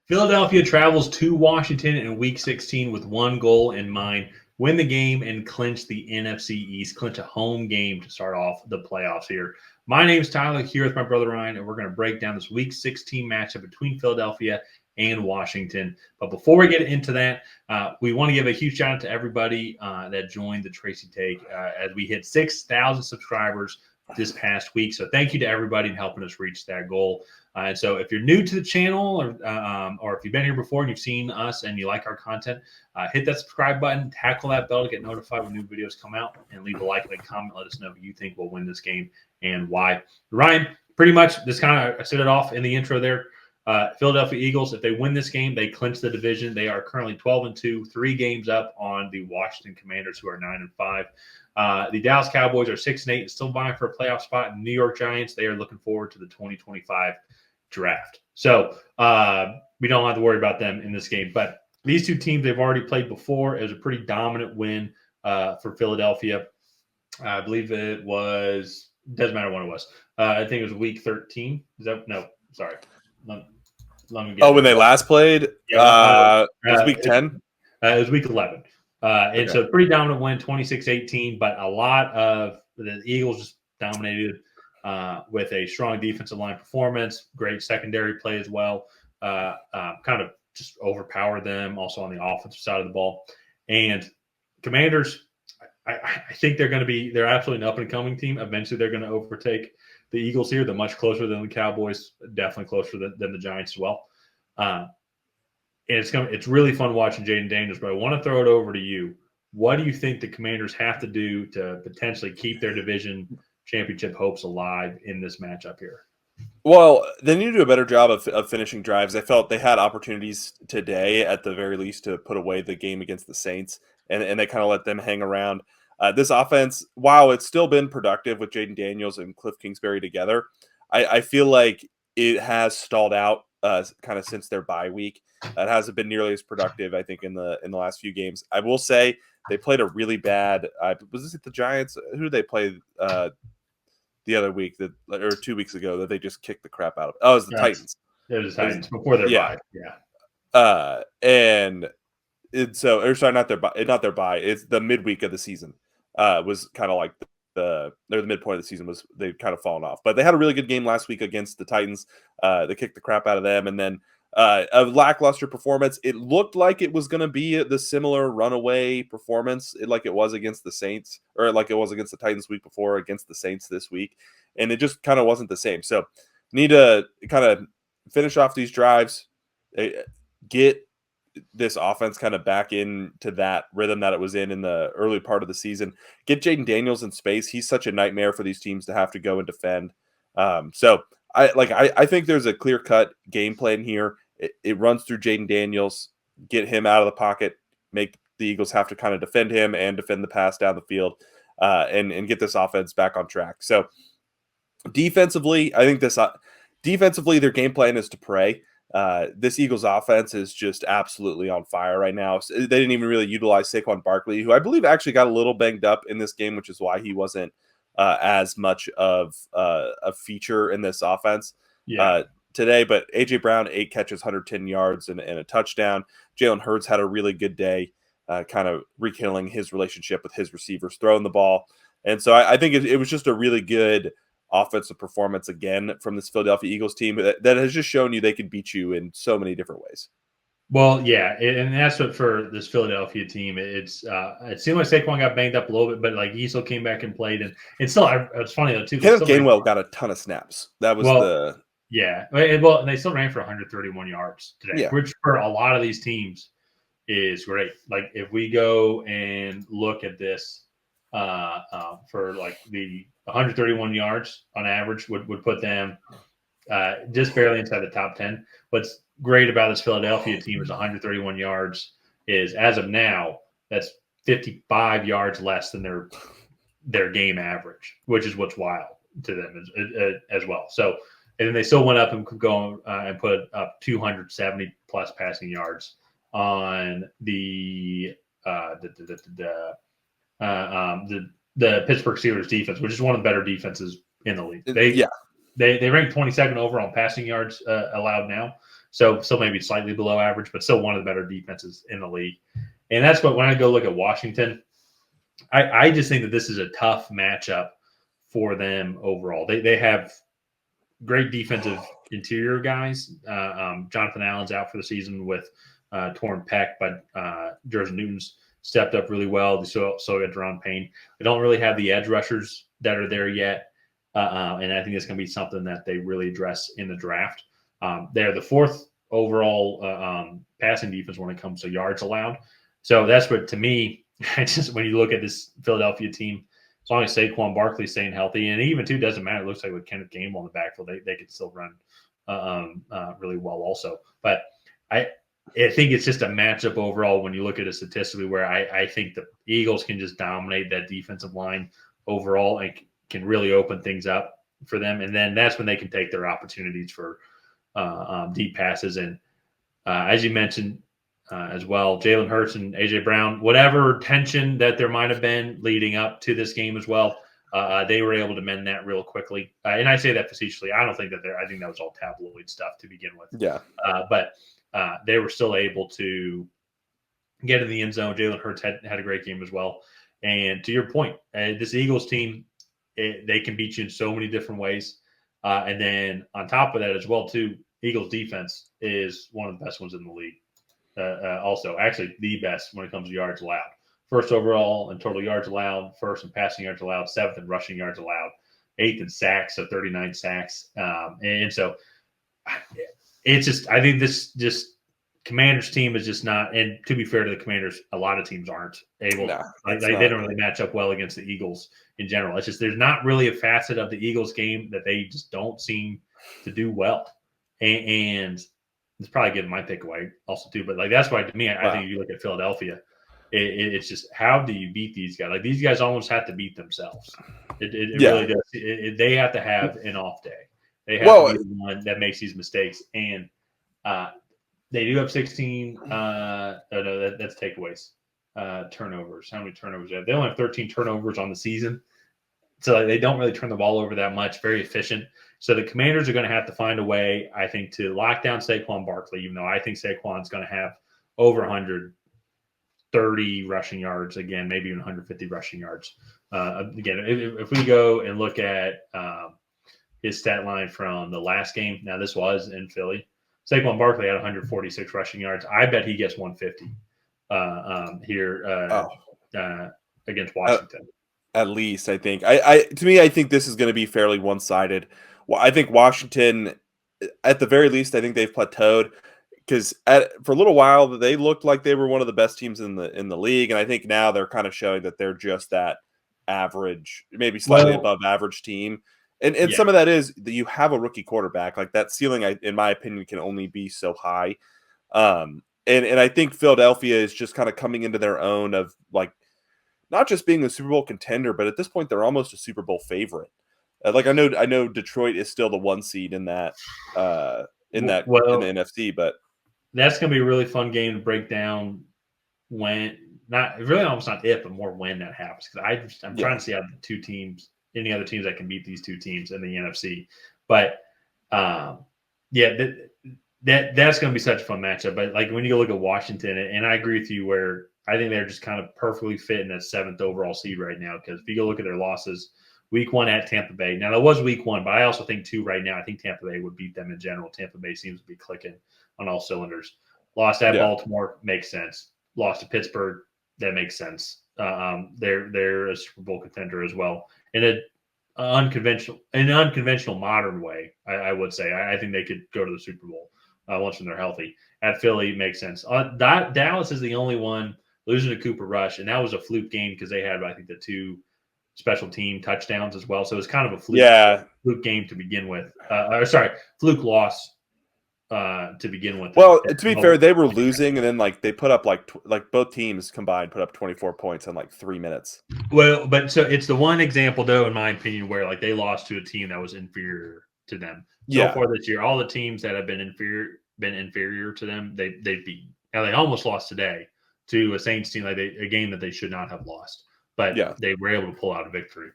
Philadelphia travels to Washington in Week 16 with one goal in mind: win the game and clinch the NFC East, clinch a home game to start off the playoffs here. My name is Tyler, here with my brother Ryan, and we're going to break down this Week 16 matchup between Philadelphia and Washington. But before we get into that, we want to give a huge shout out to everybody that joined the Tracy Take as we hit 6,000 subscribers this past week. So thank you to everybody in helping us reach that goal. And so if you're new to the channel or if you've been here before and you've seen us and you like our content, hit that subscribe button, tackle that bell to get notified when new videos come out, and leave a like and a comment. Let us know who you think will win this game and why. Ryan, pretty much this kind of set it off in the intro there. Philadelphia Eagles, if they win this game, they clinch the division. They are currently 12-2, 3 games up on the Washington Commanders, who are 9-5. The Dallas Cowboys are 6-8 and still vying for a playoff spot. And New York Giants, they are looking forward to the 2025 draft. So we don't have to worry about them in this game. But these two teams, they've already played before. It was a pretty dominant win for Philadelphia. I believe it was, doesn't matter when it was. I think it was week 13. Is that, no, sorry. Let me get when they last played? Yeah, it was week 10? It was week 11. And so pretty dominant win, 26-18, but a lot of the Eagles just dominated with a strong defensive line performance, great secondary play as well, kind of just overpowered them also on the offensive side of the ball. And Commanders, I think they're absolutely an up-and-coming team. Eventually they're going to overtake the Eagles here. They're much closer than the Cowboys, definitely closer than the Giants as well. And it's really fun watching Jayden Daniels, but I want to throw it over to you. What do you think the Commanders have to do to potentially keep their division championship hopes alive in this matchup here? Well, they need to do a better job of finishing drives. I felt they had opportunities today, at the very least, to put away the game against the Saints, and they kind of let them hang around. This offense, while it's still been productive with Jayden Daniels and Cliff Kingsbury together, I feel like it has stalled out kind of since their bye week. It hasn't been nearly as productive, I think, in the last few games. I will say they played a really bad. Was this the Giants? Who did they play the other week or 2 weeks ago that they just kicked the crap out of? Oh, it was the Titans. It was the Titans before their bye. Yeah. And so, or sorry, not their bye. It's the midweek of the season. Was kind of like the midpoint of the season was they've kind of fallen off, but they had a really good game last week against the Titans. They kicked the crap out of them, and then a lackluster performance. It looked like it was going to be the similar runaway performance, like it was against the Saints, or like it was against the Titans week before against the Saints this week, and it just kind of wasn't the same. So need to kind of finish off these drives, get this offense kind of back into that rhythm that it was in the early part of the season. Get Jayden Daniels in space. He's such a nightmare for these teams to have to go and defend. So I think there's a clear-cut game plan here. It runs through Jayden Daniels, get him out of the pocket, make the Eagles have to kind of defend him and defend the pass down the field, and get this offense back on track. So defensively, I think defensively their game plan is to pray. This Eagles offense is just absolutely on fire right now. So they didn't even really utilize Saquon Barkley, who I believe actually got a little banged up in this game, which is why he wasn't as much of a feature in this offense today. But A.J. Brown, 8 catches, 110 yards, and a touchdown. Jalen Hurts had a really good day, kind of rekindling his relationship with his receivers, throwing the ball. And so I think it was just a really good offensive performance again from this Philadelphia Eagles team that has just shown you they can beat you in so many different ways. Well, yeah, and that's what for this Philadelphia team. It seemed like Saquon got banged up a little bit, but like he still came back and played, and still it's funny though too. Kenneth Gainwell got a ton of snaps. That was and they still ran for 131 yards today, which for a lot of these teams is great. Like if we go and look at this for like the 131 yards on average would put them just barely inside the top 10. What's great about this Philadelphia team is 131 yards is, as of now, that's 55 yards less than their game average, which is what's wild to them as well. So, and then they still went up and could go and put up 270 plus passing yards on the Pittsburgh Steelers defense, which is one of the better defenses in the league. They ranked 22nd overall passing yards allowed now. So still maybe slightly below average, but still one of the better defenses in the league. And that's what when I go look at Washington, I just think that this is a tough matchup for them overall. They have great defensive interior guys. Jonathan Allen's out for the season with torn pec, but Jersey Newton's stepped up really well. They still got Deron Payne. They don't really have the edge rushers that are there yet. And I think it's going to be something that they really address in the draft. They're the fourth overall passing defense when it comes to yards allowed. So that's what, to me, just when you look at this Philadelphia team, as long as Saquon Barkley's staying healthy, and even too doesn't matter. It looks like with Kenneth Gainwell in the backfield, they could still run really well also. But I think it's just a matchup overall when you look at it statistically, where I think the Eagles can just dominate that defensive line overall and can really open things up for them. And then that's when they can take their opportunities for deep passes. And as you mentioned as well, Jalen Hurts and A.J. Brown, whatever tension that there might have been leading up to this game as well, they were able to mend that real quickly. And I say that facetiously. I don't think that I think that was all tabloid stuff to begin with. Yeah. But they were still able to get in the end zone. Jalen Hurts had a great game as well. And to your point, this Eagles team, they can beat you in so many different ways. And then on top of that as well, too, Eagles defense is one of the best ones in the league. Also, actually the best when it comes to yards allowed. First overall in total yards allowed, first in passing yards allowed, seventh in rushing yards allowed, eighth in sacks, so 39 sacks. And so it's just, I think this just Commanders team is just not, and to be fair to the Commanders, a lot of teams aren't able to. They don't really match up well against the Eagles in general. It's just there's not really a facet of the Eagles game that they just don't seem to do well. And it's probably giving my pick away also too. But like that's why to me, I think if you look at Philadelphia, it's just how do you beat these guys? Like these guys almost have to beat themselves. It really does. They have to have an off day. They have to be the one that makes these mistakes. And they do have 16. That's takeaways. Turnovers. How many turnovers they have? They only have 13 turnovers on the season. So they don't really turn the ball over that much. Very efficient. So the Commanders are going to have to find a way, I think, to lock down Saquon Barkley, even though I think Saquon's going to have over 130 rushing yards, again, maybe even 150 rushing yards. Again, if we go and look at his stat line from the last game, now this was in Philly, Saquon Barkley had 146 rushing yards. I bet he gets 150 here against Washington. At least, I think. To me, I think this is going to be fairly one-sided. Well, I think Washington, at the very least, I think they've plateaued because for a little while they looked like they were one of the best teams in the league, and I think now they're kind of showing that they're just that average, maybe slightly above average team. And some of that is that you have a rookie quarterback. Like that ceiling, in my opinion, can only be so high. And I think Philadelphia is just kind of coming into their own of like not just being a Super Bowl contender, but at this point they're almost a Super Bowl favorite. Like I know Detroit is still the one seed in the NFC, but that's going to be a really fun game to break down when not really almost not if, but more when that happens. Because I'm trying to see how the two teams, any other teams that can beat these two teams in the NFC. But that's going to be such a fun matchup. But like when you go look at Washington, and I agree with you where I think they're just kind of perfectly fit in that seventh overall seed right now. Because if you go look at their losses, week 1 at Tampa Bay. Now that was week 1, but I also think too right now, I think Tampa Bay would beat them in general. Tampa Bay seems to be clicking on all cylinders. Lost at Baltimore makes sense. Lost to Pittsburgh, that makes sense. They're a Super Bowl contender as well. In an unconventional modern way, I would say. I think they could go to the Super Bowl once when they're healthy. At Philly makes sense. Dallas is the only one losing to Cooper Rush, and that was a fluke game because they had, I think, the 2 special team touchdowns as well. So it was kind of a fluke game to begin with. Fluke loss to begin with. Well, to be fair, they were losing, and then like they put up like both teams combined put up 24 points in like 3 minutes. Well, but so it's the one example, though, in my opinion, where like they lost to a team that was inferior to them. So far this year, all the teams that have been inferior to them, they've beaten. Now they almost lost today to a Saints team, a game that they should not have lost, but they were able to pull out a victory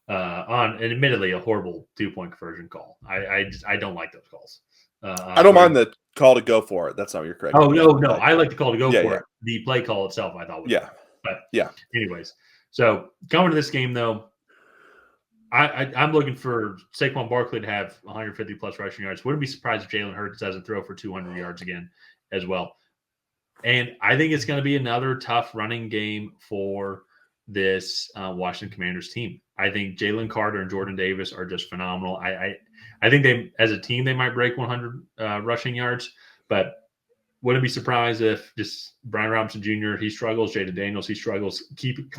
on, and admittedly, a horrible 2-point conversion call. I don't like those calls. I don't mind the call to go for it. That's not what you're correct. Oh, no. I like the call to go for yeah. it. The play call itself, I thought was Yeah. But Yeah. anyways, so coming to this game, though, I'm looking for Saquon Barkley to have 150 plus rushing yards. Wouldn't be surprised if Jalen Hurts doesn't throw for 200 yards again as well. And I think it's going to be another tough running game for this Washington Commanders team. I think Jalen Carter and Jordan Davis are just phenomenal. I think they, as a team, they might break 100 rushing yards, but wouldn't be surprised if just Brian Robinson Jr. he struggles, Jayden Daniels he struggles. Keeping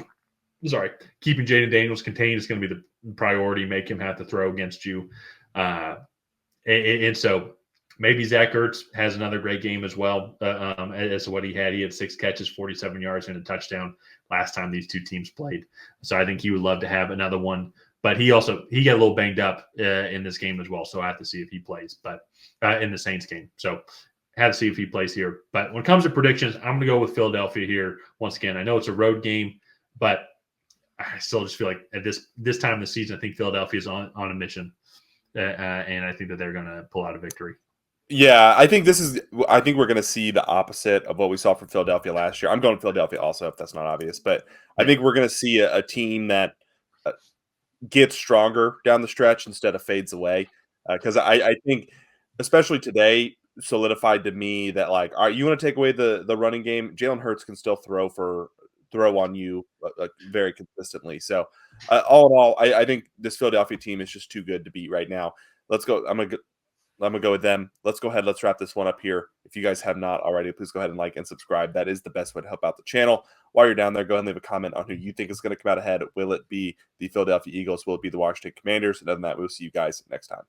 Jayden Daniels contained is going to be the priority. Make him have to throw against you, and so maybe Zach Ertz has another great game as well as what he had. He had 6 catches, 47 yards, and a touchdown last time these two teams played. So I think he would love to have another one. But he got a little banged up in this game as well. So I have to see if he plays, but in the Saints game. So I have to see if he plays here. But when it comes to predictions, I'm going to go with Philadelphia here once again. I know it's a road game, but I still just feel like at this time of the season, I think Philadelphia is on a mission, and I think that they're going to pull out a victory. Yeah, I think we're going to see the opposite of what we saw from Philadelphia last year. I'm going to Philadelphia also, if that's not obvious, but I think we're going to see a team that gets stronger down the stretch instead of fades away. Because I think, especially today, solidified to me that like, all right, you want to take away the running game, Jalen Hurts can still throw on you very consistently. So all in all, I think this Philadelphia team is just too good to beat right now. Let's go. I'm gonna go with them. Let's go ahead. Let's wrap this one up here. If you guys have not already, please go ahead and like and subscribe. That is the best way to help out the channel. While you're down there, go ahead and leave a comment on who you think is going to come out ahead. Will it be the Philadelphia Eagles? Will it be the Washington Commanders? And other than that, we'll see you guys next time.